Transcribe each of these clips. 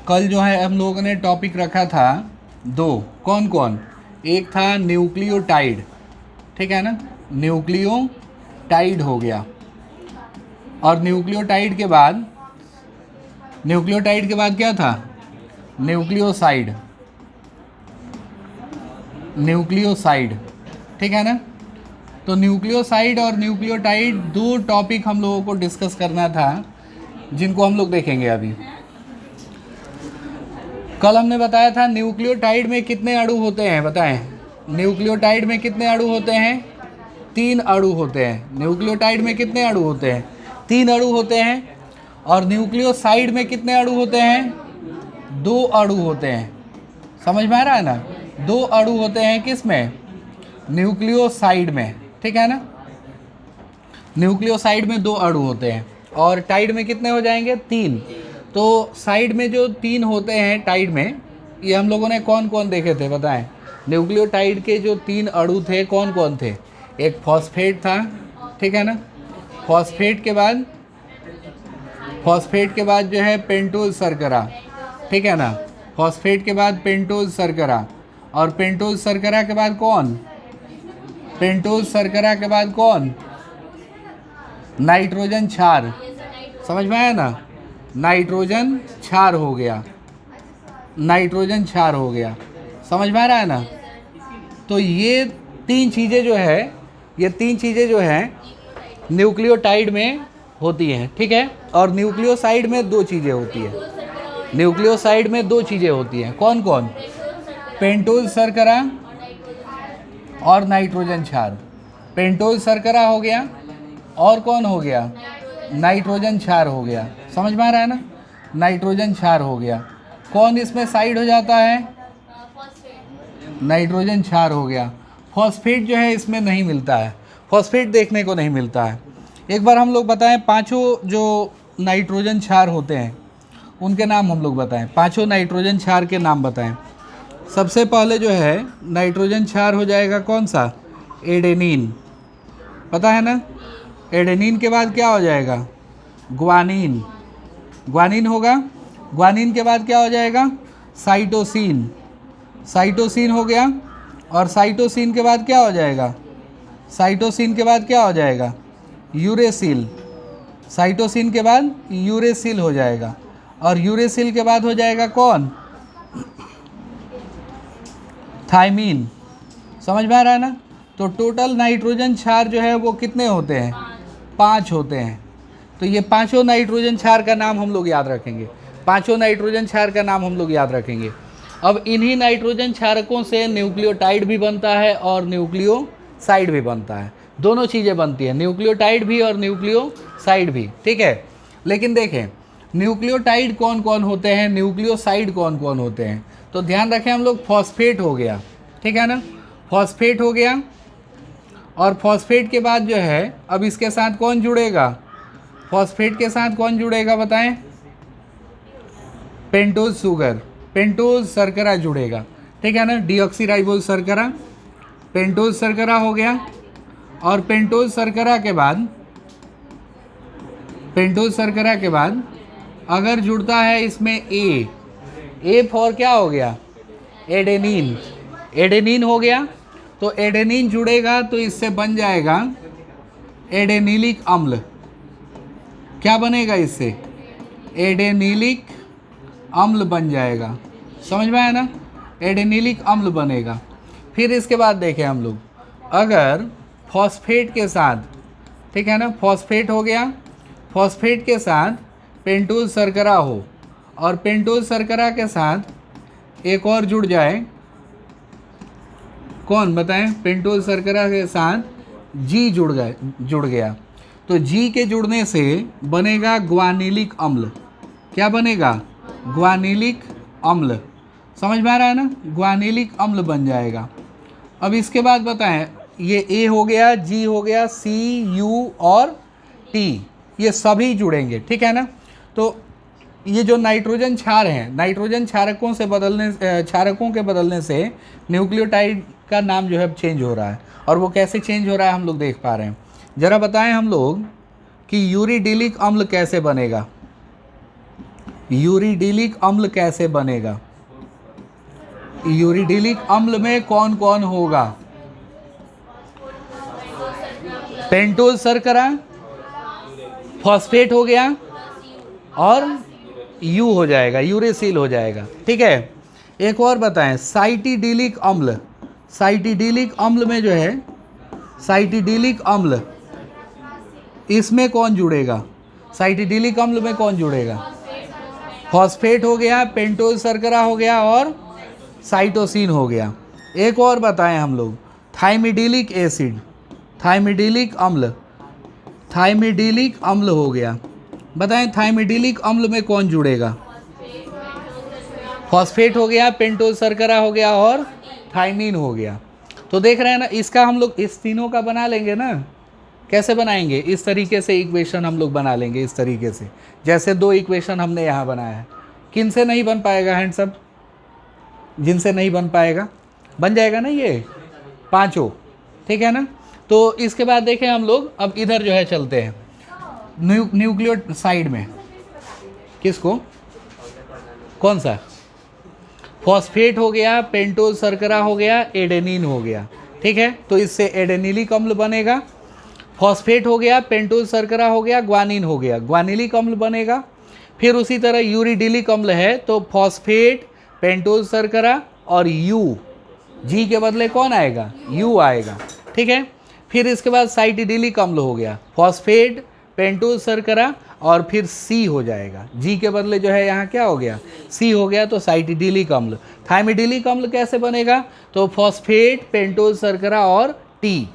कल जो है हम लोगों ने टॉपिक रखा था दो, कौन कौन? एक था न्यूक्लियोटाइड, ठीक है ना, न्यूक्लियोटाइड हो गया। और न्यूक्लियोटाइड के बाद क्या था? न्यूक्लियोसाइड, ठीक है ना। तो न्यूक्लियोसाइड और न्यूक्लियोटाइड दो टॉपिक हम लोगों को डिस्कस करना था, जिनको हम लोग देखेंगे अभी। कल हमने बताया था न्यूक्लियोटाइड में कितने अणु होते हैं, बताएं। न्यूक्लियोटाइड में कितने अणु होते हैं? 3 अणु होते हैं। न्यूक्लियोटाइड में कितने अणु होते हैं? 3 अणु होते हैं। और न्यूक्लियोसाइड में कितने अणु होते हैं? 2 अणु होते हैं। समझ में आ रहा है ना? 2 अणु होते हैं किस में? न्यूक्लियोसाइड में, ठीक है ना। न्यूक्लियोसाइड में 2 अणु होते हैं। और टाइड में कितने हो जाएंगे? 3। तो साइड में जो 3 होते हैं टाइड में, ये हम लोगों ने कौन कौन देखे थे, बताएं। न्यूक्लियोटाइड के जो 3 अणु थे कौन कौन थे? एक फॉस्फेट था, ठीक है ना। फॉस्फेट के बाद जो है पेंटोज शर्करा, ठीक है ना। फॉस्फेट के बाद पेंटोज शर्करा, और पेंटोज शर्करा के बाद कौन? पेंटोज शर्करा के बाद कौन? नाइट्रोजन क्षार। समझ में आया ना? नाइट्रोजन क्षार हो गया, समझ में आ रहा है ना। तो ये 3 चीज़ें जो है न्यूक्लियोटाइड में होती हैं, ठीक है। और न्यूक्लियोसाइड में 2 चीज़ें होती हैं। कौन कौन? पेंटोज शर्करा और नाइट्रोजन क्षार। पेंटोज शर्करा हो गया, और कौन हो गया? नाइट्रोजन क्षार हो गया। समझ में आ रहा है ना? नाइट्रोजन क्षार हो गया। कौन इसमें साइड हो जाता है? नाइट्रोजन क्षार हो गया। फॉस्फेट जो है इसमें नहीं मिलता है, फॉस्फेट देखने को नहीं मिलता है। एक बार हम लोग बताएं, 5 जो नाइट्रोजन क्षार होते हैं उनके नाम हम लोग बताएं। 5 नाइट्रोजन क्षार के नाम बताएं। सबसे पहले जो है नाइट्रोजन क्षार हो जाएगा कौन सा? एडेनिन, पता है ना। एडेनिन के बाद क्या हो जाएगा? ग्वानिन, होगा। ग्वानिन के बाद क्या हो जाएगा? साइटोसिन, हो गया। और साइटोसिन के बाद क्या हो जाएगा? यूरेसिल। साइटोसिन के बाद यूरेसिल हो जाएगा। और यूरेसिल के बाद हो जाएगा कौन? थायमीन। समझ में आ रहा है ना? तो टोटल नाइट्रोजन क्षार जो है वो कितने होते हैं? 5 होते हैं। तो ये 5 नाइट्रोजन क्षार का नाम हम लोग याद रखेंगे। अब इन्हीं नाइट्रोजन क्षारकों से न्यूक्लियोटाइड भी बनता है और न्यूक्लियोसाइड भी बनता है। दोनों चीज़ें बनती हैं, न्यूक्लियोटाइड भी और न्यूक्लियोसाइड भी, ठीक है। लेकिन देखें, न्यूक्लियोटाइड कौन कौन होते हैं, न्यूक्लियोसाइड कौन कौन होते हैं। तो ध्यान रखें हम लोग, फॉस्फेट हो गया, ठीक है ना। फॉस्फेट हो गया। और फॉस्फेट के बाद जो है अब इसके साथ कौन जुड़ेगा? फॉस्फेट के साथ कौन जुड़ेगा बताएं? पेंटोज शर्करा जुड़ेगा, ठीक है ना। डीऑक्सीराइबोज शर्करा, पेंटोज शर्करा हो गया। और पेंटोज शर्करा के बाद अगर जुड़ता है इसमें ए फॉर क्या हो गया? एडेनिन हो गया। तो एडेनिन जुड़ेगा तो इससे बन जाएगा एडेनिलिक अम्ल। क्या बनेगा इससे? एडेनिलिक अम्ल बन जाएगा। समझ में आया ना? एडेनिलिक अम्ल बनेगा। फिर इसके बाद देखें हम लोग, अगर फॉस्फेट के साथ, ठीक है ना, फॉस्फेट हो गया, फॉस्फेट के साथ पेंटोज शर्करा हो, और पेंटोज शर्करा के साथ एक और जुड़ जाए, कौन बताएं? पेंटोज शर्करा के साथ जी जुड़ गया। तो जी के जुड़ने से बनेगा ग्वानिलिक अम्ल। क्या बनेगा? ग्वानिलिक अम्ल। समझ में आ रहा है ना? ग्वानिलिक अम्ल बन जाएगा। अब इसके बाद बताएं, ये ए हो गया, जी हो गया, सी, यू और टी, ये सभी जुड़ेंगे, ठीक है ना। तो ये जो नाइट्रोजन क्षार हैं, नाइट्रोजन क्षारकों के बदलने से न्यूक्लियोटाइड का नाम जो है चेंज हो रहा है। और वो कैसे चेंज हो रहा है हम लोग देख पा रहे हैं। ज़रा बताएं हम लोग कि यूरिडिलिक अम्ल कैसे बनेगा। यूरिडिलिक अम्ल कैसे बनेगा? यूरिडिलिक अम्ल में कौन कौन होगा? पेंटोज शर्करा, फॉस्फेट हो गया और यू हो जाएगा, यूरेसिल हो जाएगा। ठीक है, एक और बताएं, साइटिडिलिक अम्ल। साइटिडिलिक अम्ल में जो है, साइटिडिलिक अम्ल, इसमें कौन जुड़ेगा? साइटिडिलिक अम्ल में कौन जुड़ेगा? फॉस्फेट हो गया, पेंटोज शर्करा हो गया और साइटोसिन हो गया। एक और बताएं हम लोग, थाइमिडिलिक एसिड, थाइमिडिलिक अम्ल, थाइमिडिलिक अम्ल हो गया। बताएं थाइमिडिलिक अम्ल में कौन जुड़ेगा? फॉस्फेट हो गया, पेंटोज शर्करा हो गया और थाइमीन हो गया। तो देख रहे हैं ना, इसका हम लोग इस तीनों का बना लेंगे ना। कैसे बनाएंगे? इस तरीके से इक्वेशन हम लोग बना लेंगे, इस तरीके से, जैसे दो इक्वेशन हमने यहाँ बनाया है। किन से नहीं बन पाएगा हैंड्स अप? जिनसे नहीं बन पाएगा, बन जाएगा ना ये पांचों। ठीक है ना। तो इसके बाद देखें हम लोग, अब इधर जो है चलते हैं न्यूक्लियोसाइड में। किसको? कौन सा? फॉस्फेट हो गया, पेंटोज शर्करा हो गया, एडेनिन हो गया। ठीक है, तो इससे एडेनिलिक अम्ल बनेगा। फॉस्फेट हो गया, पेंटोज शर्करा हो गया, ग्वानिन हो गया, ग्वानिलिक अम्ल बनेगा। फिर उसी तरह यूरिडिलिक अम्ल है, तो फॉस्फेट, पेंटोज शर्करा और यू, जी के बदले कौन आएगा? यू आएगा। ठीक है, फिर इसके बाद साइटिडिलिक अम्ल हो गया, फॉस्फेट, पेंटोज शर्करा और फिर सी हो जाएगा। जी के बदले जो है यहाँ क्या हो गया? सी हो गया, तो साइटिडिलिक अम्ल। थाइमिडिलिक अम्ल कैसे बनेगा? तो फॉस्फेट, पेंटोज शर्करा और टी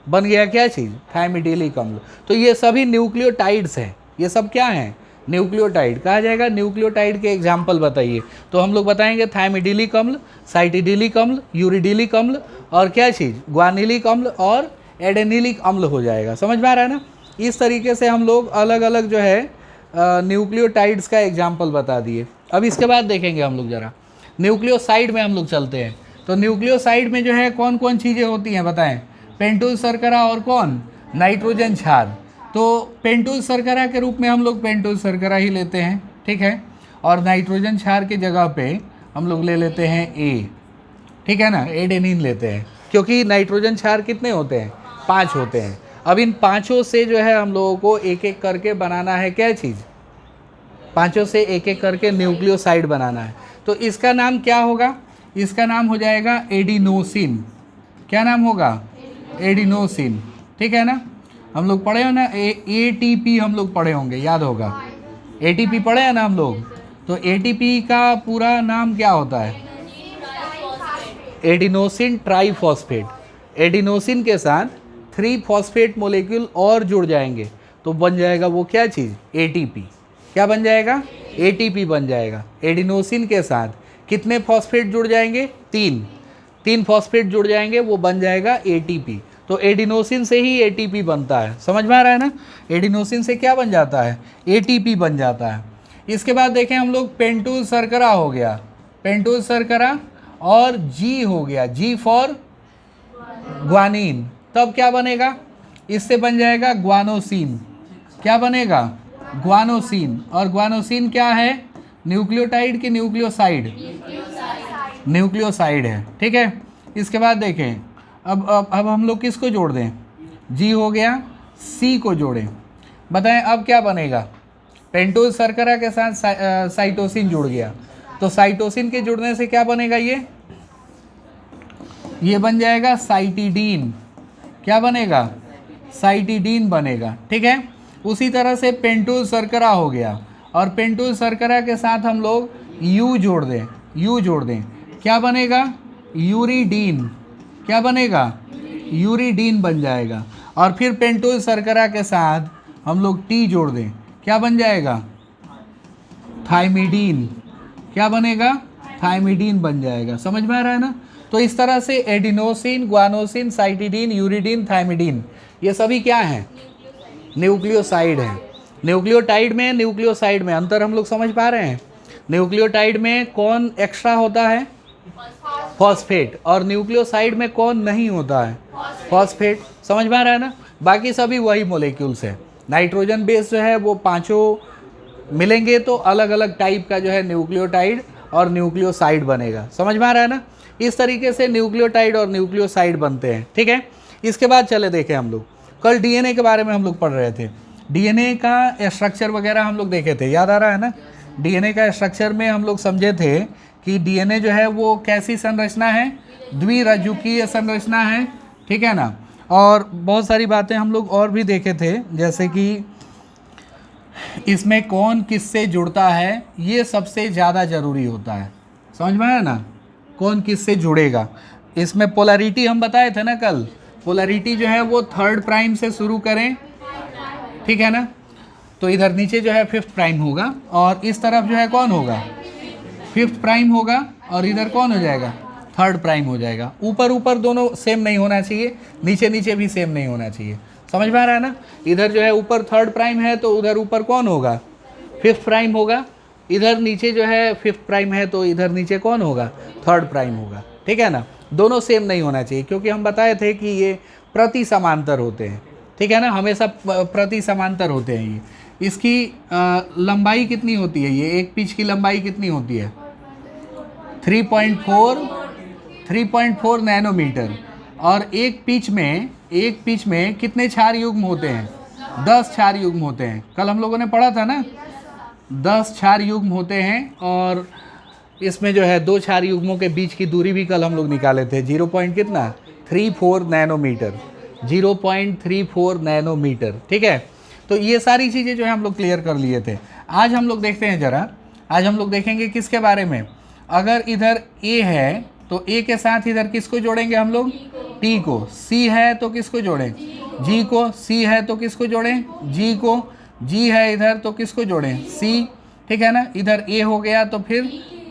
बन गया क्या चीज़? थाइमिडिलिक अम्ल। तो ये सभी न्यूक्लियोटाइड्स हैं। ये सब क्या हैं? न्यूक्लियोटाइड कहा जाएगा। न्यूक्लियोटाइड के एग्जाम्पल बताइए। तो हम लोग बताएंगे थाइमिडिलिक अम्ल, साइटिडिलिक अम्ल, यूरिडिलिक अम्ल और क्या चीज़? ग्वानिलिक अम्ल और एडेनिलिक अम्ल हो जाएगा। समझ में आ रहा है ना? इस तरीके से हम लोग अलग अलग जो है न्यूक्लियोटाइड्स का एग्जाम्पल बता दिए। अब इसके बाद देखेंगे हम लोग ज़रा न्यूक्लियोसाइड में हम लोग चलते हैं। तो न्यूक्लियोसाइड में जो है कौन कौन चीज़ें होती हैं बताएं? पेंटोज शर्करा और कौन? नाइट्रोजन क्षार। तो पेंटोज शर्करा के रूप में हम लोग पेंटोज शर्करा ही लेते हैं। ठीक है, और नाइट्रोजन क्षार की जगह पे हम लोग ले लेते हैं ए। ठीक है ना, एडेनिन लेते हैं, क्योंकि नाइट्रोजन क्षार कितने होते हैं? 5 होते हैं। अब इन पांचों से जो है हम लोगों को एक एक करके बनाना है क्या चीज़? पांचों से एक एक करके न्यूक्लियोसाइड बनाना है। तो इसका नाम क्या होगा? इसका नाम हो जाएगा एडिनोसिन। क्या नाम होगा? एडिनोसिन। ठीक है ना, हम लोग पढ़े हो ना, ATP हम लोग पढ़े होंगे, याद होगा। ATP पढ़े हैं ना हम लोग। तो ATP का पूरा नाम क्या होता है? Adenosine triphosphate. एडिनोसिन के साथ 3 फॉस्फेट मोलेक्यूल और जुड़ जाएंगे तो बन जाएगा वो क्या चीज़? ATP। क्या बन जाएगा? ATP बन जाएगा। एडिनोसिन के साथ कितने फॉस्फेट जुड़ जाएंगे? 3 फॉस्फेट जुड़ जाएंगे, वो बन जाएगा ATP। तो एडिनोसिन से ही ATP बनता है। समझ में आ रहा है ना? एडिनोसिन से क्या बन जाता है? ATP बन जाता है। इसके बाद देखें हम लोग, पेंटोज शर्करा हो गया, पेंटोज शर्करा और G हो गया, G फॉर ग्वानिन। तब क्या बनेगा? इससे बन जाएगा ग्वानोसिन। क्या बनेगा? ग्वानोसिन। और ग्वानोसिन क्या है? न्यूक्लियोटाइड की न्यूक्लियोसाइड? न्यूक्लियोसाइड है। ठीक है, इसके बाद देखें, अब हम लोग किसको जोड़ दें? जी हो गया, सी को जोड़ें। बताएं अब क्या बनेगा? पेंटोज शर्करा के साथ साइटोसिन जुड़ गया, तो साइटोसिन के जुड़ने से क्या बनेगा? ये बन जाएगा साइटिडीन। क्या बनेगा? साइटिडीन बनेगा। ठीक है, उसी तरह से पेंटोज शर्करा हो गया, और पेंटोज शर्करा के साथ हम लोग यू जोड़ दें, क्या बनेगा? यूरिडीन। क्या बनेगा? यूरिडीन बन जाएगा। और फिर पेंटोज शर्करा के साथ हम लोग टी जोड़ दें, क्या बन जाएगा? थाइमिडीन। क्या बनेगा? थाइमिडीन बन जाएगा। समझ में आ रहा है ना? तो इस तरह से adenosine, guanosine, cytidine, uridine, thymidine, ये सभी क्या हैं? न्यूक्लियोसाइड हैं। न्यूक्लियोटाइड में, न्यूक्लियोसाइड में अंतर हम लोग समझ पा रहे हैं? न्यूक्लियोटाइड में कौन एक्स्ट्रा होता है? फॉस्फेट। और न्यूक्लियोसाइड में कौन नहीं होता है? फॉस्फेट। समझ में आ रहा है ना? बाकी सभी वही मोलेक्यूल्स हैं। नाइट्रोजन बेस जो है वो पांचों मिलेंगे तो अलग अलग टाइप का जो है न्यूक्लियोटाइड और न्यूक्लियोसाइड बनेगा। समझ में आ रहा है ना? इस तरीके से न्यूक्लियोटाइड और न्यूक्लियोसाइड बनते हैं। ठीक है, इसके बाद चले देखें हम लोग, कल डीएनए के बारे में हम लोग पढ़ रहे थे। डीएनए का स्ट्रक्चर वगैरह हम लोग देखे थे, याद आ रहा है ना? डीएनए का स्ट्रक्चर में हम लोग समझे थे कि डीएनए जो है वो कैसी संरचना है, द्विरज्जुकीय संरचना है। ठीक है ना? और बहुत सारी बातें हम लोग और भी देखे थे, जैसे कि इसमें कौन किससे जुड़ता है, ये सबसे ज़्यादा ज़रूरी होता है। समझ में आया ना? कौन किससे जुड़ेगा। इसमें पोलैरिटी हम बताए थे ना कल, पोलैरिटी जो है वो 3rd प्राइम से शुरू करें, ठीक है ना? तो इधर नीचे जो है 5th प्राइम होगा और इस तरफ जो है कौन होगा, 5th प्राइम होगा और इधर कौन हो जाएगा, 3rd प्राइम हो जाएगा। ऊपर ऊपर दोनों सेम नहीं होना चाहिए, नीचे नीचे भी सेम नहीं होना चाहिए। समझ में आ रहा है ना? इधर जो है ऊपर 3rd प्राइम है तो उधर ऊपर कौन होगा, 5th प्राइम होगा। इधर नीचे जो है 5th प्राइम है तो इधर नीचे कौन होगा, 3rd प्राइम होगा। ठीक है ना? दोनों सेम नहीं होना चाहिए, क्योंकि हम बताए थे कि ये प्रति समांतर होते हैं। ठीक है ना? हमेशा प्रति समांतर होते हैं ये। इसकी लंबाई कितनी होती है, ये एक पिच की लंबाई कितनी होती है, 3.4 नैनोमीटर। और एक पिच में कितने क्षार युग्म होते हैं, 10 क्षार युग्म होते हैं। कल हम लोगों ने पढ़ा था ना, 10 क्षार युग्म होते हैं। और इसमें जो है 2 क्षार युग्मों के बीच की दूरी भी कल हम लोग निकाले थे, 0.34 नैनोमीटर, 0.34 नैनोमीटर। ठीक है? तो ये सारी चीज़ें जो है हम लोग क्लियर कर लिए थे। आज हम लोग देखते हैं ज़रा, आज हम लोग देखेंगे किसके बारे में। अगर इधर A है तो A के साथ इधर किसको जोड़ेंगे हम लोग, T को। C है तो किसको जोड़ें, G को। C है तो किसको जोड़ें, G को। G है इधर तो किसको जोड़ें, C। ठीक है ना? इधर A हो गया तो फिर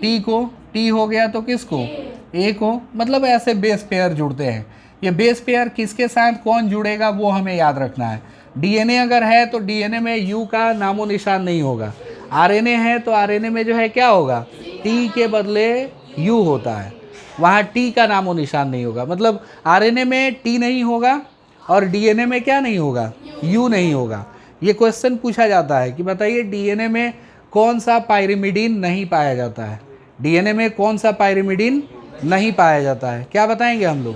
T को, T हो गया तो किसको, A को। मतलब ऐसे बेस पेयर जुड़ते हैं। ये बेस पेयर किसके साथ कौन जुड़ेगा वो हमें याद रखना है। डीएनए अगर है तो डीएनए में यू का नामो निशान नहीं होगा। आरएनए है तो आरएनए में जो है क्या होगा, टी के बदले यू होता है, वहाँ टी का नामो निशान नहीं होगा। मतलब आरएनए में टी नहीं होगा और डीएनए में क्या नहीं होगा, यू नहीं होगा। ये क्वेश्चन पूछा जाता है कि बताइए डीएनए में कौन सा पायरिमिडीन नहीं पाया जाता है, डीएनए में कौन सा पायरिमिडीन नहीं पाया जाता है, क्या बताएंगे हम लोग,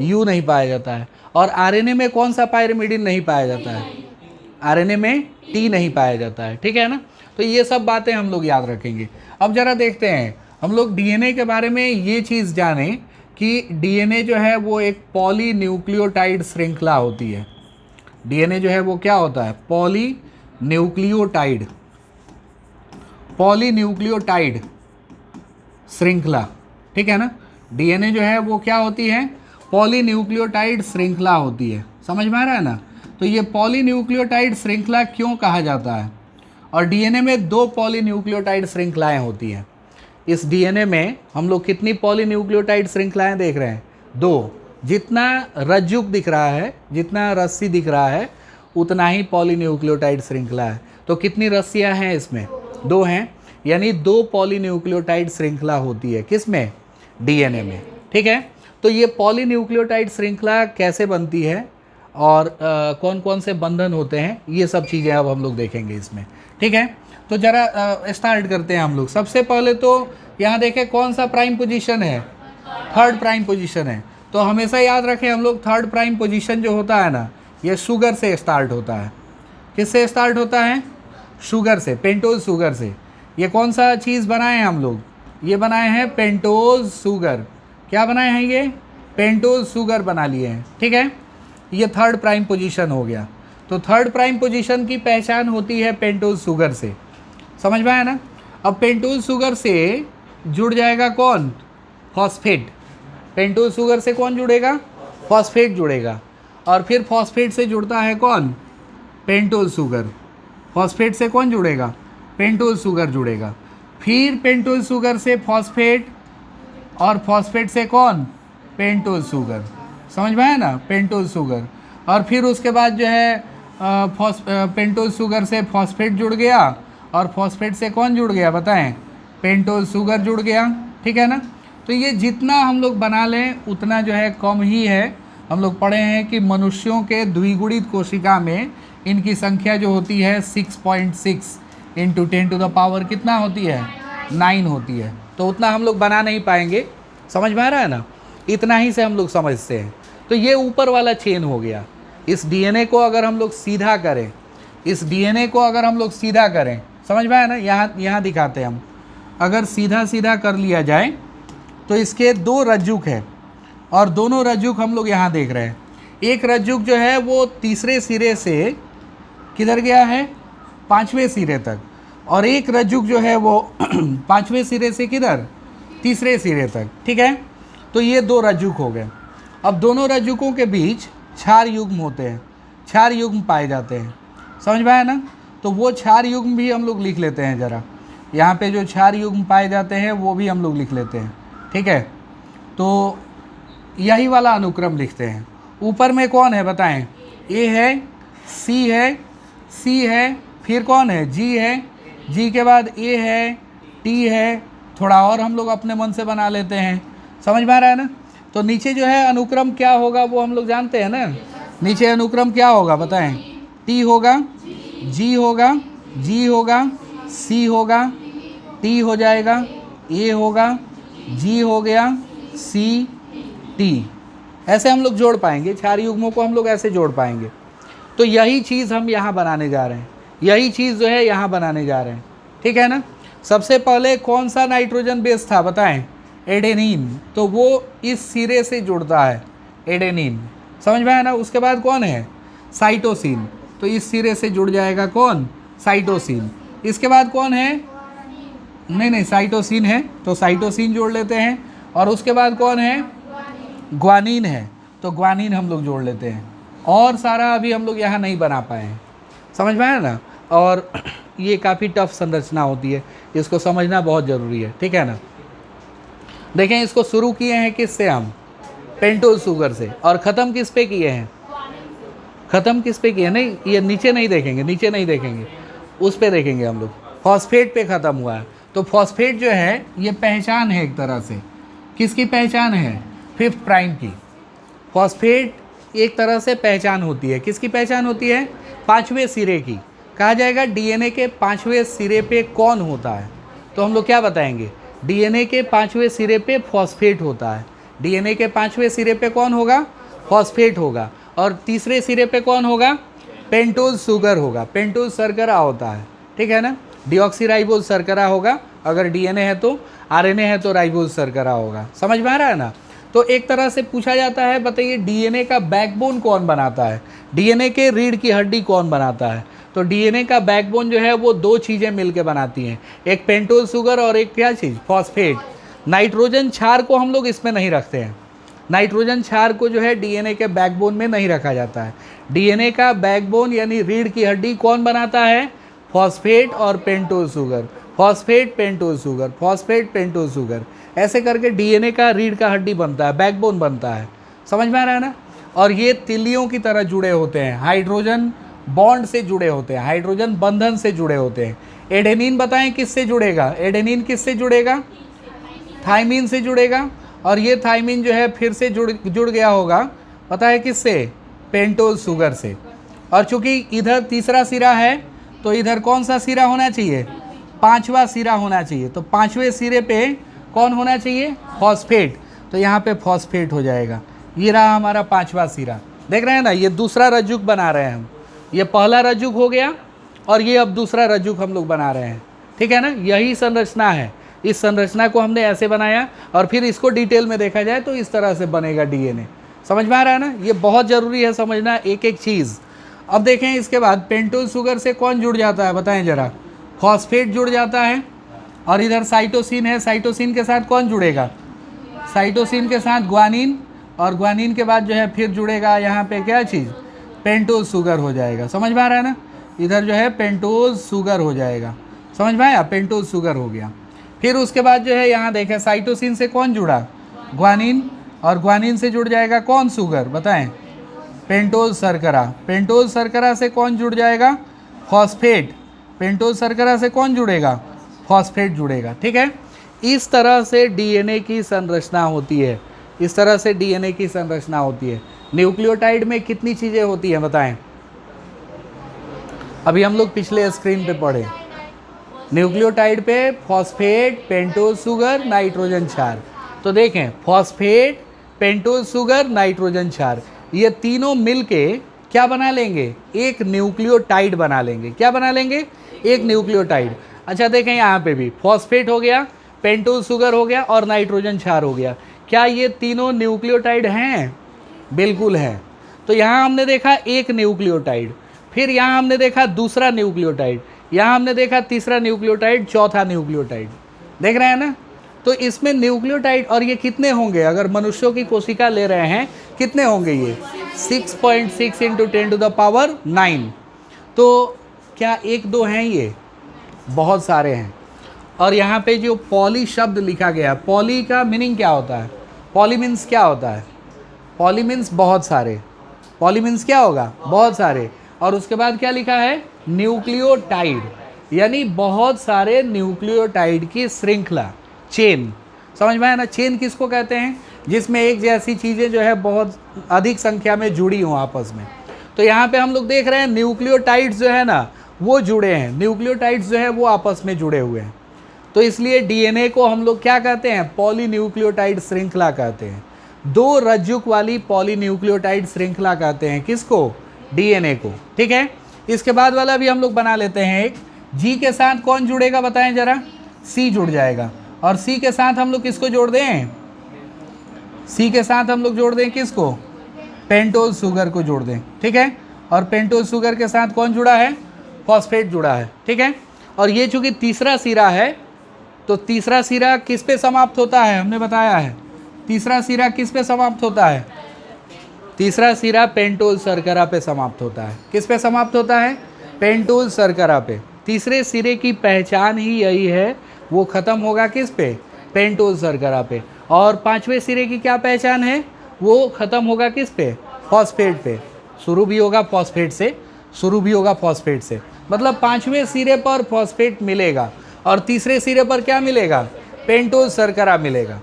यू नहीं पाया जाता है। और आरएनए में कौन सा पायरिमिडीन नहीं पाया जाता है, आरएनए में टी नहीं पाया जाता है। ठीक है ना? तो ये सब बातें हम लोग याद रखेंगे। अब जरा देखते हैं हम लोग डीएनए के बारे में ये चीज़ जानें कि डीएनए जो है वो एक पॉलीन्यूक्लियोटाइड श्रृंखला होती है। डीएनए जो है वो क्या होता है, पॉलीन्यूक्लियोटाइड श्रृंखला। ठीक है ना? डीएनए जो है वो क्या होती है, पॉलीन्यूक्लियोटाइड श्रृंखला होती है। समझ में आ रहा है ना? तो ये पॉलीन्यूक्लियोटाइड श्रृंखला क्यों कहा जाता है। और डीएनए में 2 पॉलीन्यूक्लियोटाइड श्रृंखलाएं होती हैं। इस डीएनए में हम लोग कितनी पॉलीन्यूक्लियोटाइड श्रृंखलाएं देख रहे हैं, 2। जितना रज्जुक दिख रहा है, जितना रस्सी दिख रहा है, उतना ही पॉलीन्यूक्लियोटाइड श्रृंखला है। तो कितनी रस्सियां हैं इसमें, 2 हैं, यानी 2 पॉलीन्यूक्लियोटाइड श्रृंखला होती है किसमें, डीएनए में। ठीक है? तो ये पॉलीन्यूक्लियोटाइड श्रृंखला कैसे बनती है और कौन कौन से बंधन होते हैं, ये सब चीज़ें अब हम लोग देखेंगे इसमें। ठीक है? तो ज़रा स्टार्ट करते हैं हम लोग। सबसे पहले तो यहाँ देखें कौन सा प्राइम पोजीशन है, 3rd प्राइम पोजीशन है। तो हमेशा याद रखें हम लोग 3rd प्राइम पोजीशन जो होता है ना, ये शुगर से स्टार्ट होता है। किससे स्टार्ट होता है, शुगर से, पेंटोज शुगर से। ये कौन सा चीज़ बनाए हैं हम लोग, ये बनाए हैं पेंटोज शुगर। क्या बनाए हैं ये, पेंटोज शुगर बना लिए हैं। ठीक है? ये 3rd प्राइम पोजीशन हो गया। तो 3rd प्राइम पोजीशन की पहचान होती है पेंटोज शुगर से। समझ में आया ना? अब पेंटोज शुगर से जुड़ जाएगा कौन, फॉस्फेट। पेंटोज शुगर से कौन जुड़ेगा, फॉस्फेट जुड़ेगा। और फिर फॉस्फेट से जुड़ता है कौन, पेंटोज शुगर। फॉस्फेट से कौन जुड़ेगा, पेंटोज शुगर जुड़ेगा। फिर पेंटोज शुगर से फॉस्फेट, और फॉस्फेट से कौन, पेंटोज शुगर। समझ में आया ना, पेंटोज शुगर। और फिर उसके बाद जो है पेंटोज शुगर से फॉस्फेट जुड़ गया, और फॉस्फेट से कौन जुड़ गया बताएं, पेंटोज शुगर जुड़ गया। ठीक है ना? तो ये जितना हम लोग बना लें उतना जो है कम ही है। हम लोग पढ़े हैं कि मनुष्यों के द्विगुणित कोशिका में इनकी संख्या जो होती है 6.6, इंटू 10⁻, कितना होती है 9 होती है। तो उतना हम लोग बना नहीं पाएंगे, समझ में आ रहा है ना, इतना ही से हम लोग समझते हैं। तो ये ऊपर वाला चेन हो गया। इस डीएनए को अगर हम लोग सीधा करें, इस डीएनए को अगर हम लोग सीधा करें, समझ में आया ना, यहाँ दिखाते हैं हम, अगर सीधा सीधा कर लिया जाए तो इसके 2 रज्जुक है और दोनों रज्जुक हम लोग यहाँ देख रहे हैं। एक रज्जुक जो है वो तीसरे सिरे से किधर गया है 5वें सिरे तक, और एक रज्जुक जो है वो 5वें सिरे से किधर तीसरे सिरे तक, ठीक है। तो ये 2 रज्जुक हो गए। अब दोनों रज्जुकों के बीच क्षार युग्म होते हैं, क्षार युग्म पाए जाते हैं, समझ में आया ना। तो वो क्षार युग्म भी हम लोग लिख लेते हैं ज़रा, यहाँ पे जो क्षार युग्म पाए जाते हैं वो भी हम लोग लिख लेते हैं, ठीक है। तो यही वाला अनुक्रम लिखते हैं। ऊपर में कौन है बताएं, ए है, सी है, सी है, फिर कौन है जी है, जी के बाद ए है, टी है, थोड़ा और हम लोग अपने मन से बना लेते हैं, समझ में आ रहा है ना। तो नीचे जो है अनुक्रम क्या होगा वो हम लोग जानते हैं ना। नीचे अनुक्रम क्या होगा बताएं, टी होगा, जी होगा, जी होगा, सी होगा, टी हो जाएगा, ए होगा, जी हो गया, सी, टी। ऐसे हम लोग जोड़ पाएंगे, क्षार युग्मों को हम लोग ऐसे जोड़ पाएंगे। तो यही चीज़ हम यहाँ बनाने जा रहे हैं, यही चीज़ जो है यहाँ बनाने जा रहे हैं, ठीक है ना। सबसे पहले कौन सा नाइट्रोजन बेस था बताएं, एडेनिन। तो वो इस सिरे से जुड़ता है, एडेनिन, समझ में आया ना। उसके बाद कौन है साइटोसिन, तो इस सिरे से जुड़ जाएगा कौन साइटोसिन। इसके बाद कौन है, नहीं साइटोसिन है तो साइटोसिन जोड़ लेते हैं। और उसके बाद कौन है, ग्वानिन है, तो ग्वानिन हम लोग जोड़ लेते हैं। और सारा अभी हम लोग यहाँ नहीं बना पाए हैं, समझ में आया ना। और ये काफ़ी टफ संरचना होती है, इसको समझना बहुत ज़रूरी है, ठीक है ना। देखें, इसको शुरू किए हैं किससे हम, पेंटोज शुगर से, और ख़त्म किस पे किए हैं, ख़त्म किस पे किए, नहीं ये नीचे नहीं देखेंगे, नीचे नहीं देखेंगे, उस पे देखेंगे हम लोग, फॉस्फेट पे ख़त्म हुआ है। तो फॉस्फेट जो है ये पहचान है एक तरह से, किसकी पहचान है, 5th प्राइम की। फॉस्फेट एक तरह से पहचान होती है, किसकी पहचान होती है, 5वें सिरे की। कहा जाएगा डीएनए के 5वें सिरे पे कौन होता है, तो हम लोग क्या बताएंगे, डीएनए के 5वें सिरे पे फॉस्फेट होता है। डीएनए के 5वें सिरे पे कौन होगा, फॉस्फेट होगा। और तीसरे सिरे पे कौन होगा, पेंटोज शुगर होगा, पेंटोज शर्करा होता है, ठीक है ना। डीऑक्सीराइबोज शर्करा होगा, अगर डीएनए है तो, आरएनए है तो राइबोज शर्करा होगा, समझ में आ रहा है ना। तो एक तरह से पूछा जाता है, बताइए डीएनए का बैकबोन कौन बनाता है, डीएनए के रीढ़ की हड्डी कौन बनाता है। तो डीएनए का बैकबोन जो है वो 2 चीज़ें मिलकर बनाती हैं, एक पेंटोज शुगर और एक क्या चीज़, फॉस्फेट। नाइट्रोजन क्षार को हम लोग इसमें नहीं रखते हैं, नाइट्रोजन क्षार को जो है डीएनए के बैकबोन में नहीं रखा जाता है। डीएनए का बैकबोन यानी रीढ़ की हड्डी कौन बनाता है, फॉस्फेट और pentose sugar, phosphate pentose sugar, phosphate pentose sugar, ऐसे करके डीएनए का रीढ़ का हड्डी बनता है, बैकबोन बनता है, समझ में आ रहा है ना। और ये तिल्लियों की तरह जुड़े होते हैं, हाइड्रोजन बॉन्ड से जुड़े होते हैं, हाइड्रोजन बंधन से जुड़े होते हैं। एडेनिन बताएं किससे जुड़ेगा, एडेनिन किससे जुड़ेगा, थाइमिन से जुड़ेगा। और ये थाइमिन जो है फिर से जुड़ गया होगा, पता है किससे, पेंटोज शुगर से। और चूंकि इधर तीसरा सिरा है तो इधर कौन सा सिरा होना चाहिए, 5वां सिरा होना चाहिए। तो 5वें सिरे पे कौन होना चाहिए, फॉस्फेट, तो यहाँ पे फॉस्फेट हो जाएगा। ये रहा हमारा 5वां सिरा, देख रहे हैं ना, ये दूसरा रज्जुक बना रहे हैं हम, ये पहला रज्जुक हो गया और ये अब दूसरा रज्जुक हम लोग बना रहे हैं, ठीक है ना। यही संरचना है, इस संरचना को हमने ऐसे बनाया और फिर इसको डिटेल में देखा जाए तो इस तरह से बनेगा डीएनए, समझ में आ रहा है ना। ये बहुत ज़रूरी है समझना एक एक चीज़। अब देखें इसके बाद पेंटोज शुगर से कौन जुड़ जाता है बताएं ज़रा, फॉस्फेट जुड़ जाता है। और इधर साइटोसिन है, साइटोसिन के साथ कौन जुड़ेगा, साइटोसिन के साथ ग्वानिन, और ग्वानिन के बाद जो है फिर जुड़ेगा यहाँ पे क्या चीज़, पेंटोज शुगर हो जाएगा, समझ में आ रहा है ना। इधर जो है पेंटोज शुगर हो जाएगा, समझ में आया, पेंटोज शुगर हो गया। फिर उसके बाद जो है यहाँ देखें साइटोसिन से कौन जुड़ा, ग्वानिन, और ग्वानिन से जुड़ जाएगा कौन शुगर बताएं, पेंटोज शर्करा। पेंटोज शर्करा से कौन जुड़ जाएगा, फॉस्फेट। पेंटोज शर्करा से कौन जुड़ेगा, फॉस्फेट जुड़ेगा, ठीक है। इस तरह से डीएनए की संरचना होती है, इस तरह से डीएनए की संरचना होती है। न्यूक्लियोटाइड में कितनी चीज़ें होती हैं बताएं, अभी हम लोग पिछले स्क्रीन पे पढ़े, न्यूक्लियोटाइड पे फॉस्फेट, पेंटोज शुगर, नाइट्रोजन क्षार। तो देखें फॉस्फेट, पेंटोज शुगर, नाइट्रोजन क्षार, ये तीनों मिलके क्या बना लेंगे? एक न्यूक्लियोटाइड बना लेंगे। क्या बना लेंगे? एक न्यूक्लियोटाइड। अच्छा देखें यहाँ पे भी फॉस्फेट हो गया, पेंटोज शुगर हो गया और नाइट्रोजन क्षार हो गया। क्या ये तीनों न्यूक्लियोटाइड हैं? बिल्कुल है। तो यहाँ हमने देखा एक न्यूक्लियोटाइड, फिर यहाँ हमने देखा दूसरा न्यूक्लियोटाइड, यहाँ हमने देखा तीसरा न्यूक्लियोटाइड, चौथा न्यूक्लियोटाइड। देख रहे हैं ना? तो इसमें न्यूक्लियोटाइड, और ये कितने होंगे? अगर मनुष्यों की कोशिका ले रहे हैं कितने होंगे? ये 6.6 इंटू 10⁹ तो क्या एक दो हैं? ये बहुत सारे हैं। और यहाँ पे जो पॉली शब्द लिखा गया, पॉली का मीनिंग क्या होता है? पॉली मीन्स क्या होता है? पॉली मीन्स बहुत सारे। पॉली मीन्स क्या होगा? बहुत सारे। और उसके बाद क्या लिखा है? न्यूक्लियोटाइड, यानी बहुत सारे न्यूक्लियोटाइड की श्रृंखला, चेन। समझ में आया ना? चेन किसको कहते हैं? जिसमें एक जैसी चीज़ें जो है बहुत अधिक संख्या में जुड़ी हों आपस में। तो यहाँ पे हम लोग देख रहे हैं न्यूक्लियोटाइड्स जो है ना वो जुड़े हैं, न्यूक्लियोटाइड्स जो है वो आपस में जुड़े हुए हैं। तो इसलिए डीएनए को हम लोग क्या कहते हैं? पॉलीन्यूक्लियोटाइड श्रृंखला कहते हैं। दो रज्जुक वाली पॉलीन्यूक्लियोटाइड श्रृंखला कहते हैं किसको? डीएनए को। ठीक है, इसके बाद वाला भी हम लोग बना लेते हैं। एक जी के साथ कौन जुड़ेगा बताएं जरा? सी जुड़ जाएगा। और सी के साथ हम लोग किसको जोड़ दें? सी के साथ हम लोग जोड़ दें किसको? पेंटोज शुगर को जोड़ दें। ठीक है, और पेंटोज शुगर के साथ कौन जुड़ा है? फॉस्फेट जुड़ा है। ठीक है, और ये चूंकि तीसरा सिरा है तो तीसरा सिरा किस पे समाप्त होता है? हमने बताया है तीसरा सिरा किस पे समाप्त होता है? तीसरा सिरा पेंटोज शर्करा पे समाप्त होता है। किस पे समाप्त होता है? पेंटोज शर्करा पे। तीसरे सिरे की पहचान ही यही है, वो ख़त्म होगा किस पे? पेंटोज शर्करा पे। और पांचवें सिरे की क्या पहचान है? वो ख़त्म होगा किस पे? फॉस्फेट पे। शुरू भी होगा फॉस्फेट से, शुरू भी होगा फॉस्फेट से। मतलब पांचवें सिरे पर फॉस्फेट मिलेगा और तीसरे सिरे पर क्या मिलेगा? पेंटोज शर्करा मिलेगा।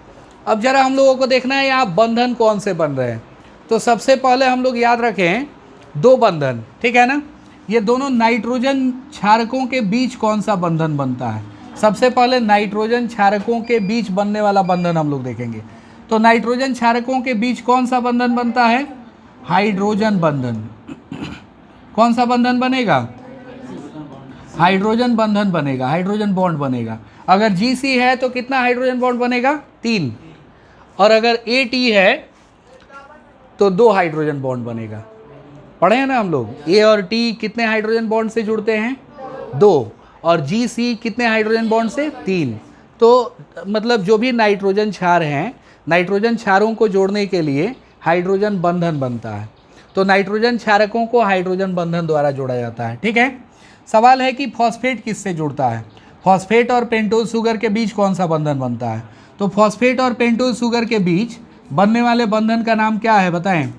अब जरा हम लोगों को देखना है यहाँ बंधन कौन से बन रहे हैं। तो सबसे पहले हम लोग याद रखें दो बंधन, ठीक है ना? ये दोनों नाइट्रोजन क्षारकों के बीच कौन सा बंधन बनता है? सबसे पहले नाइट्रोजन क्षारकों के बीच बनने वाला बंधन हम लोग देखेंगे। तो नाइट्रोजन क्षारकों के बीच कौन सा बंधन बनता है? हाइड्रोजन बंधन। कौन सा बंधन बनेगा? हाइड्रोजन बंधन बनेगा, हाइड्रोजन बॉन्ड बनेगा। अगर GC है तो कितना हाइड्रोजन बॉन्ड बनेगा? 3। और अगर AT है तो 2 हाइड्रोजन बॉन्ड बनेगा। पढ़े हैं ना हम लोग? A और T कितने हाइड्रोजन बॉन्ड से जुड़ते हैं? 2। और GC कितने हाइड्रोजन बॉन्ड से? 3। तो मतलब जो भी नाइट्रोजन क्षार हैं, नाइट्रोजन क्षारों को जोड़ने के लिए हाइड्रोजन बंधन बनता है। तो नाइट्रोजन क्षारकों को हाइड्रोजन बंधन द्वारा जोड़ा जाता है। ठीक है, सवाल है कि फॉस्फेट किससे जुड़ता है? फॉस्फेट और पेंटोज शुगर के बीच कौन सा बंधन बनता है? तो फॉस्फेट और पेंटोज शुगर के बीच बनने वाले बंधन का नाम क्या है बताएं?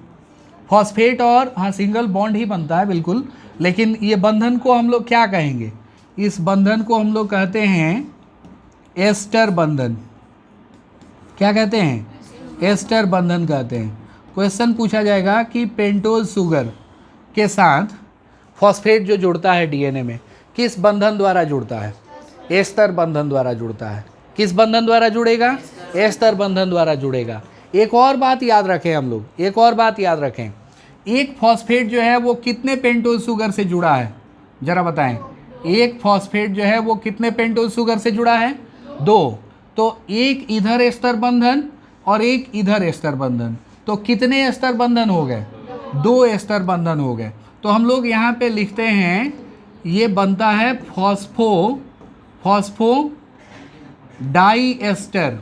फॉस्फेट और, हाँ, सिंगल बॉन्ड ही बनता है बिल्कुल, लेकिन ये बंधन को हम लोग क्या कहेंगे? इस बंधन को हम लोग कहते हैं एस्टर बंधन। क्या कहते हैं? एस्टर बंधन कहते हैं। क्वेश्चन पूछा जाएगा कि पेंटोज शुगर के साथ फॉस्फेट जो जुड़ता है डीएनए में किस बंधन द्वारा जुड़ता है? एस्टर बंधन द्वारा जुड़ता है। किस बंधन द्वारा जुड़ेगा? एस्टर बंधन द्वारा जुड़ेगा। एक और बात याद रखें हम लोग, एक और बात याद रखें, एक फॉस्फेट जो है वो कितने पेंटोज शुगर से जुड़ा है? जरा बताएं। एक फॉस्फेट जो है वो कितने पेंटोज शुगर से जुड़ा है? 2। तो एक इधर एस्टर बंधन और एक इधर एस्टर बंधन, तो कितने एस्टर बंधन हो गए? 2 एस्टर बंधन हो गए। तो हम लोग यहाँ पे लिखते हैं ये बनता है phosphodiester,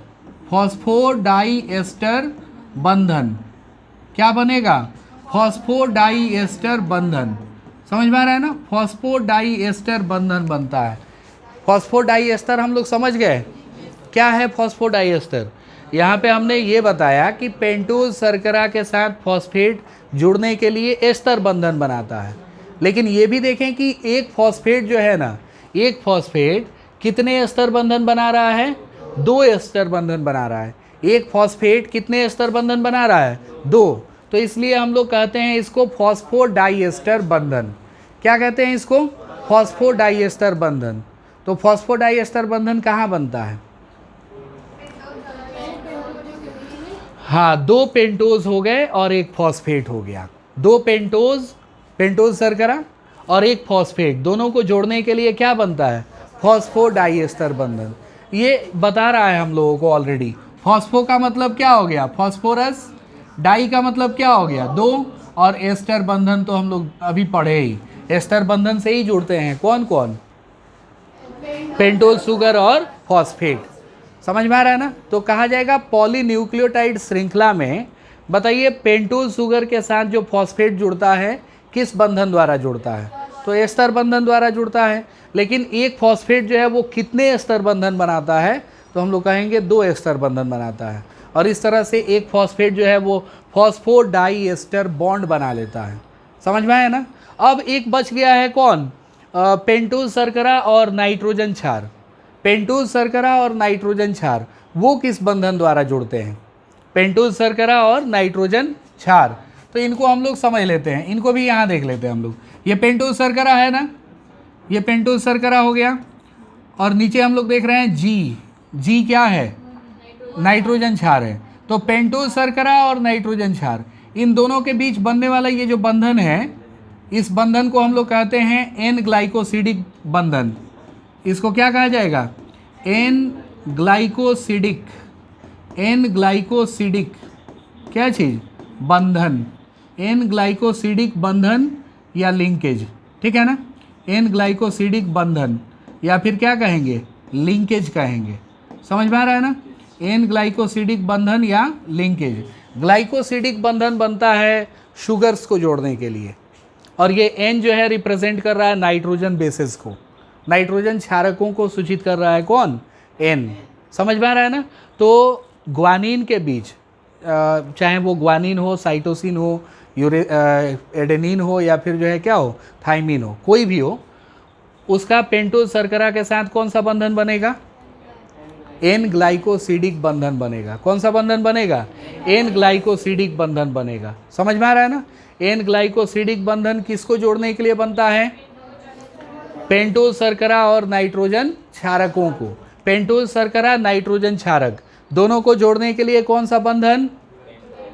phosphodiester बंधन। क्या बनेगा? फॉस्फो डाई एस्टर बंधन। समझ में आ रहा है ना? फॉस्फो डाई एस्टर बंधन बनता है। फॉस्फो डाई एस्टर हम लोग समझ गए क्या है फॉस्फो डाई एस्टर? यहाँ पे हमने ये बताया कि पेंटोज शर्करा के साथ फॉस्फेट जुड़ने के लिए एस्टर बंधन बनाता है। लेकिन ये भी देखें कि एक फॉस्फेट जो है ना, एक फॉस्फेट कितने एस्टर बंधन बना रहा है? 2 एस्टर बंधन बना रहा है। एक फॉस्फेट कितने एस्टर बंधन बना रहा है? 2। तो इसलिए हम लोग कहते हैं इसको फॉस्फो डाई एस्टर बंधन। क्या कहते हैं इसको? फॉस्फो डाई एस्टर बंधन। तो तो फॉस्फोडाइएस्टर बंधन कहाँ बनता है? हाँ, 2 पेंटोज हो गए और एक फॉस्फेट हो गया। 2 पेंटोज शर्करा और एक फॉस्फेट, दोनों को जोड़ने के लिए क्या बनता है? फॉस्फोडाइएस्टर बंधन। ये बता रहा है हम लोगों को ऑलरेडी। फॉस्फो का मतलब क्या हो गया? फॉस्फोरस। डाई का मतलब क्या हो गया? 2। और एस्टर बंधन तो हम लोग अभी पढ़े ही, एस्टर बंधन से ही जुड़ते हैं। कौन कौन? पेंटोज शुगर और फॉस्फेट। समझ में आ रहा है ना? तो कहा जाएगा पॉलीन्यूक्लियोटाइड श्रृंखला में, बताइए पेंटोज शुगर के साथ जो फॉस्फेट जुड़ता है किस बंधन द्वारा जुड़ता है? तो एस्टर बंधन द्वारा जुड़ता है। लेकिन एक फॉस्फेट जो है वो कितने एस्टर बंधन बनाता है? तो हम लोग कहेंगे 2 एस्टर बंधन बनाता है। और इस तरह से एक फॉस्फेट जो है वो फॉस्फोडाइएस्टर बॉन्ड बना लेता है। समझ में आया ना? अब एक बच गया है कौन? पेंटोज शर्करा और नाइट्रोजन क्षार। पेंटोज शर्करा और नाइट्रोजन क्षार वो किस बंधन द्वारा जुड़ते हैं? पेंटोज शर्करा और नाइट्रोजन क्षार। तो इनको हम लोग समझ लेते हैं, इनको भी यहाँ देख लेते हैं हम लोग। ये पेंटोज शर्करा है ना, ये पेंटोज शर्करा हो गया। और नीचे हम लोग देख रहे हैं जी क्या है? नाइट्रोजन क्षार है। तो पेंटोज शर्करा और नाइट्रोजन क्षार, इन दोनों के बीच बनने वाला ये जो बंधन है, इस बंधन को हम लोग कहते हैं एन ग्लाइकोसिडिक बंधन। इसको क्या कहा जाएगा? एन ग्लाइकोसिडिक क्या चीज़? बंधन। एन ग्लाइकोसिडिक बंधन या लिंकेज, ठीक है ना? एन ग्लाइकोसिडिक बंधन या फिर क्या कहेंगे? लिंकेज कहेंगे। समझ में आ रहा है ना? एन ग्लाइकोसिडिक बंधन या लिंकेज। ग्लाइकोसिडिक बंधन बनता है शुगर्स को जोड़ने के लिए, और ये एन जो है रिप्रेजेंट कर रहा है नाइट्रोजन बेसेस को, नाइट्रोजन क्षारकों को सूचित कर रहा है। कौन? एन। समझ में आ रहा है ना? तो ग्वानिन के बीच, चाहे वो ग्वानिन हो, साइटोसिन हो, एडेनिन हो, या फिर जो है क्या हो, थाइमिन हो, कोई भी हो, उसका पेंटोज शर्करा के साथ कौन सा बंधन बनेगा? एन ग्लाइकोसिडिक बंधन बनेगा। कौन सा बंधन बनेगा? एन ग्लाइकोसिडिक बंधन बनेगा। समझ में आ रहा है ना? एन ग्लाइकोसिडिक बंधन किसको जोड़ने के लिए बनता है? पेंटोज शर्करा और नाइट्रोजन क्षारकों को। पेंटोज शर्करा, नाइट्रोजन क्षारक, दोनों को जोड़ने के लिए कौन सा बंधन?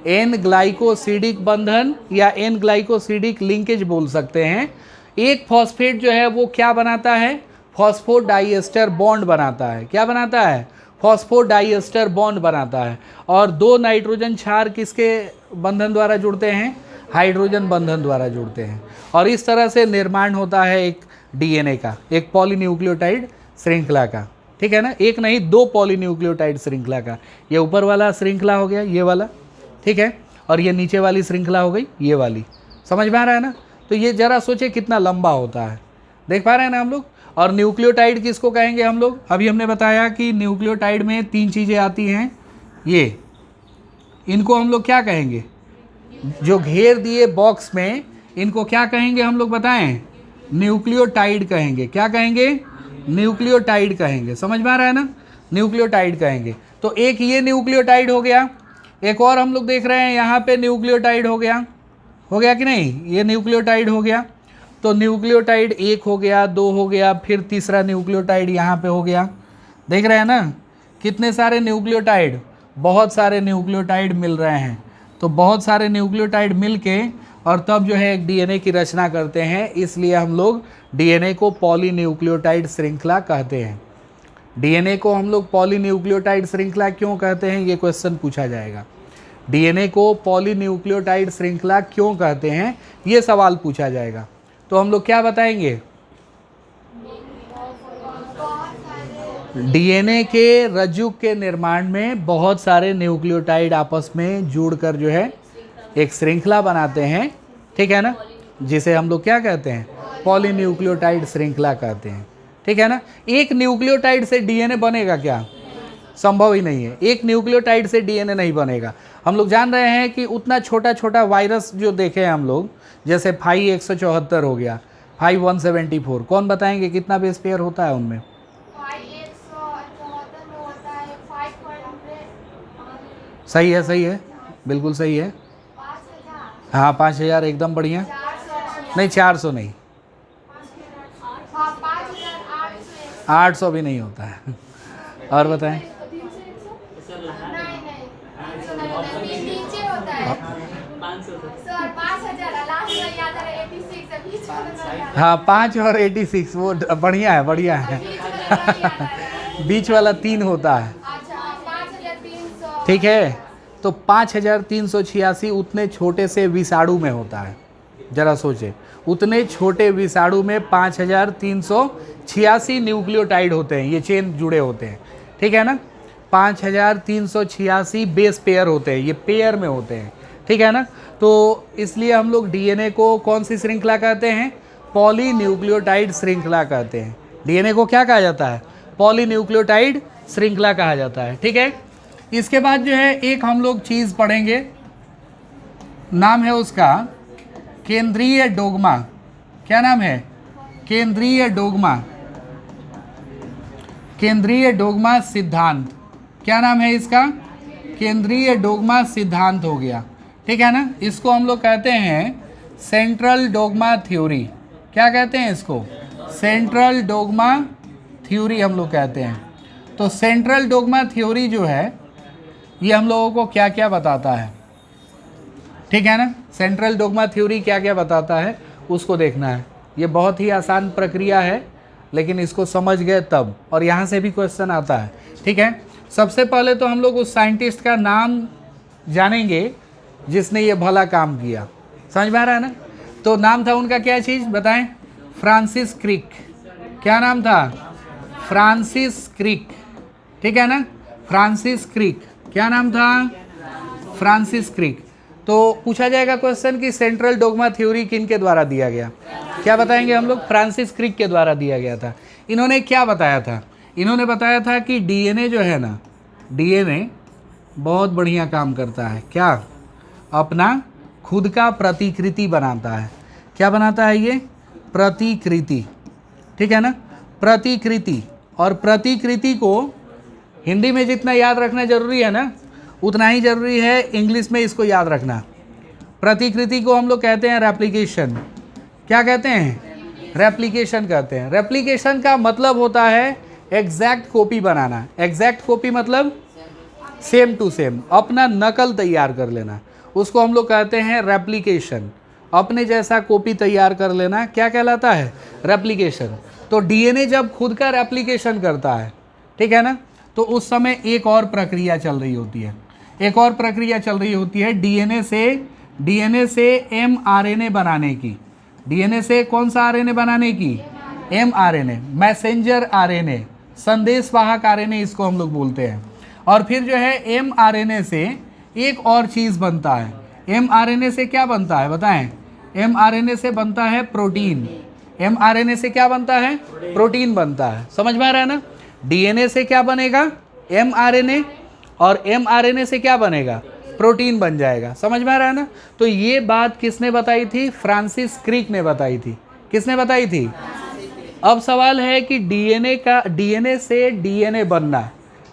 एन ग्लाइकोसिडिक बंधन या एन ग्लाइकोसिडिक लिंकेज बोल सकते हैं। एक फॉस्फेट जो है वो क्या बनाता है? फॉस्फोडाइएस्टर बॉन्ड बनाता है। क्या बनाता है? फॉस्फोडाइएस्टर बॉन्ड बनाता है। और 2 नाइट्रोजन क्षार किसके बंधन द्वारा जुड़ते हैं? हाइड्रोजन बंधन द्वारा जुड़ते हैं। और इस तरह से निर्माण होता है एक डीएनए का, एक पॉलीन्यूक्लियोटाइड श्रृंखला का। ठीक है ना? एक नहीं, 2 पॉलीन्यूक्लियोटाइड श्रृंखला का। ये ऊपर वाला श्रृंखला हो गया, ये वाला, ठीक है, और ये नीचे वाली श्रृंखला हो गई, ये वाली। समझ में आ रहा है ना? तो ये जरा सोचे कितना लंबा होता है, देख पा रहे हैं ना हम लोग? और न्यूक्लियोटाइड किसको कहेंगे हम लोग? अभी हमने बताया कि न्यूक्लियोटाइड में 3 चीज़ें आती हैं। ये, इनको हम लोग क्या कहेंगे? जो घेर दिए बॉक्स में, इनको क्या कहेंगे हम लोग बताएं? न्यूक्लियोटाइड कहेंगे। क्या कहेंगे? न्यूक्लियोटाइड कहेंगे। समझ में आ रहा है ना? न्यूक्लियोटाइड कहेंगे। तो एक ये न्यूक्लियोटाइड हो गया, एक और हम लोग देख रहे हैं यहाँ पे न्यूक्लियोटाइड हो गया कि नहीं? ये न्यूक्लियोटाइड हो गया। तो न्यूक्लियोटाइड 1 हो गया, 2 हो गया, फिर तीसरा न्यूक्लियोटाइड यहाँ पे हो गया। देख रहे हैं ना कितने सारे न्यूक्लियोटाइड? बहुत सारे न्यूक्लियोटाइड मिल रहे हैं। तो बहुत सारे न्यूक्लियोटाइड मिल के और तब जो है एक डीएनए की रचना करते हैं। इसलिए हम लोग डीएनए को पॉलीन्यूक्लियोटाइड श्रृंखला कहते हैं। डीएनए को हम लोग पॉलीन्यूक्लियोटाइड श्रृंखला क्यों कहते हैं, ये क्वेश्चन पूछा जाएगा। डीएनए को पॉलीन्यूक्लियोटाइड श्रृंखला क्यों कहते हैं, ये सवाल पूछा जाएगा। तो हम लोग क्या बताएंगे? डीएनए के रज्जु के निर्माण में बहुत सारे न्यूक्लियोटाइड आपस में जुड़कर जो है एक श्रृंखला बनाते हैं, ठीक है ना, जिसे हम लोग क्या कहते हैं? पॉलीन्यूक्लियोटाइड श्रृंखला कहते हैं, ठीक है ना। एक न्यूक्लियोटाइड से डीएनए बनेगा क्या? संभव ही नहीं है। एक न्यूक्लियोटाइड से डीएनए नहीं बनेगा। हम लोग जान रहे हैं कि उतना छोटा छोटा वायरस जो देखे हैं हम लोग, जैसे 5174 हो गया, 5174, कौन बताएंगे कितना बेस पेयर होता है उनमें? सही है, सही है, बिल्कुल सही है। हाँ 5000, एकदम बढ़िया। नहीं 400 नहीं, 800 भी नहीं होता है। और बताएं। हाँ 5 और 86 वो बढ़िया है, बढ़िया है। बीच वाला 3 होता है, ठीक है। तो 5386 उतने छोटे से विषाणु में होता है। जरा सोचे, उतने छोटे विषाणु में 5386 न्यूक्लियोटाइड होते हैं, ये चेन जुड़े होते हैं, ठीक है ना। 5386 बेस पेयर होते हैं, ये पेयर में होते हैं, ठीक है ना। तो इसलिए हम लोग डीएनए को कौन सी श्रृंखला कहते हैं? पॉलीन्यूक्लियोटाइड श्रृंखला कहते हैं। डीएनए को क्या कहा जाता है? पॉलीन्यूक्लियोटाइड श्रृंखला कहा जाता है, ठीक है। इसके बाद जो है एक हम लोग चीज़ पढ़ेंगे, नाम है उसका केंद्रीय डोग्मा। क्या नाम है? केंद्रीय डोग्मा। केंद्रीय डोग्मा सिद्धांत। क्या नाम है इसका? केंद्रीय डोग्मा सिद्धांत हो गया, ठीक है ना। इसको हम लोग कहते हैं सेंट्रल डोग्मा थ्योरी। क्या कहते हैं इसको? सेंट्रल डोग्मा थ्योरी हम लोग कहते हैं। तो सेंट्रल डोग्मा थ्योरी जो है ये हम लोगों को क्या क्या बताता है, ठीक है ना। सेंट्रल डोग्मा थ्योरी क्या क्या बताता है उसको देखना है। ये बहुत ही आसान प्रक्रिया है, लेकिन इसको समझ गए तब, और यहाँ से भी क्वेश्चन आता है, ठीक है। सबसे पहले तो हम लोग उस साइंटिस्ट का नाम जानेंगे जिसने ये भला काम किया। समझ में आ रहा है ना। तो नाम था उनका, क्या चीज़ बताएं? Francis Crick. क्या नाम था? फ्रांसिस क्रिक, ठीक है ना। फ्रांसिस क्रिक, क्या नाम था? Francis Crick. तो पूछा जाएगा क्वेश्चन कि सेंट्रल डोग्मा थ्योरी किन के द्वारा दिया गया? क्या बताएंगे हम लोग? फ्रांसिस क्रिक के द्वारा दिया गया था। इन्होंने क्या बताया था? इन्होंने बताया था कि डीएनए जो है ना, डीएनए बहुत बढ़िया काम करता है। क्या? अपना खुद का प्रतिकृति बनाता है। क्या बनाता है ये? प्रतिकृति, ठीक है ना। प्रतिकृति, और प्रतिकृति को हिंदी में जितना याद रखना जरूरी है ना, उतना ही जरूरी है इंग्लिश में इसको याद रखना। प्रतिकृति को हम लोग कहते हैं रेप्लिकेशन। क्या कहते हैं? रेप्लिकेशन कहते हैं। रेप्लिकेशन का मतलब होता है एग्जैक्ट कॉपी बनाना। एग्जैक्ट कॉपी मतलब सेम टू सेम, अपना नकल तैयार कर लेना, उसको हम लोग कहते हैं रेप्लिकेशन। अपने जैसा कॉपी तैयार कर लेना क्या कहलाता है? रेप्लिकेशन। तो डीएनए जब खुद का रेप्लिकेशन करता है, ठीक है ना, तो उस समय एक और प्रक्रिया चल रही होती है। एक और प्रक्रिया चल रही होती है डीएनए से एमआरएनए बनाने की। डीएनए से कौन सा आरएनए बनाने की? एमआरएनए, मैसेंजर आरएनए, संदेशवाहक आरएनए इसको हम लोग बोलते हैं। और फिर जो है एमआरएनए से एक और चीज़ बनता है। एमआरएनए से क्या बनता है बताएं? एमआरएनए से बनता है प्रोटीन। एमआरएनए से क्या बनता है? प्रोटीन बनता है। समझ में आ रहा है ना। डीएनए से क्या बनेगा? एमआरएनए, और एमआरएनए से क्या बनेगा? प्रोटीन बन जाएगा। समझ में आ रहा है ना। तो ये बात किसने बताई थी? फ्रांसिस क्रिक ने बताई थी। किसने बताई थी? अब सवाल है कि डीएनए से डीएनए बनना,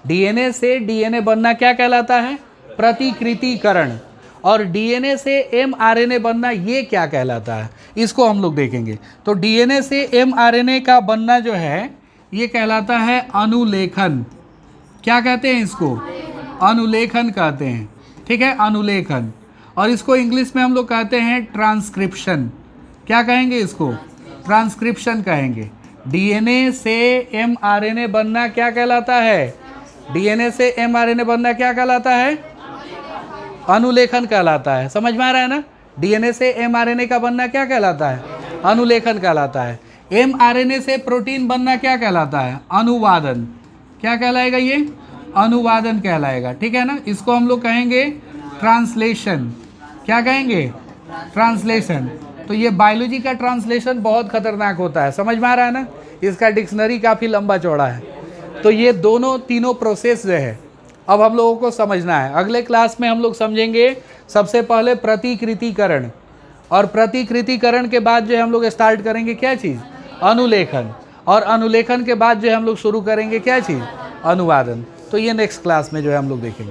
डीएनए से डीएनए बनना क्या कहलाता है? प्रतिकृतिकरण। और डीएनए से एमआरएनए बनना ये क्या कहलाता है? इसको हम लोग देखेंगे। तो डीएनए से एमआरएनए का बनना जो है ये कहलाता है अनुलेखन। क्या कहते हैं इसको? अनुलेखन कहते हैं, ठीक है, अनुलेखन। और इसको इंग्लिश में हम लोग कहते हैं ट्रांसक्रिप्शन। क्या कहेंगे इसको? ट्रांसक्रिप्शन कहेंगे। डीएनए से एमआरएनए बनना क्या कहलाता है? डीएनए से एमआरएनए बनना क्या कहलाता है? अनुलेखन कहलाता है। समझ में आ रहा है ना। डीएनए से एमआरएनए का बनना क्या कहलाता है? अनुलेखन कहलाता है। एमआरएनए से प्रोटीन बनना क्या कहलाता है? अनुवादन। क्या कहलाएगा ये? अनुवादन कहलाएगा, ठीक है ना। इसको हम लोग कहेंगे ट्रांसलेशन। क्या कहेंगे? ट्रांसलेशन। तो ये बायोलॉजी का ट्रांसलेशन बहुत खतरनाक होता है। समझ में आ रहा है ना। इसका डिक्शनरी काफ़ी लंबा चौड़ा है। तो ये तीनों प्रोसेस जो है अब हम लोगों को समझना है। अगले क्लास में हम लोग समझेंगे सबसे पहले प्रतिकृतिकरण, और प्रतिकृतिकरण के बाद जो है हम लोग स्टार्ट करेंगे क्या चीज़? अनुलेखन। और अनुलेखन के बाद जो है हम लोग शुरू करेंगे क्या चीज़? अनुवादन। तो ये नेक्स्ट क्लास में जो है हम लोग देखेंगे।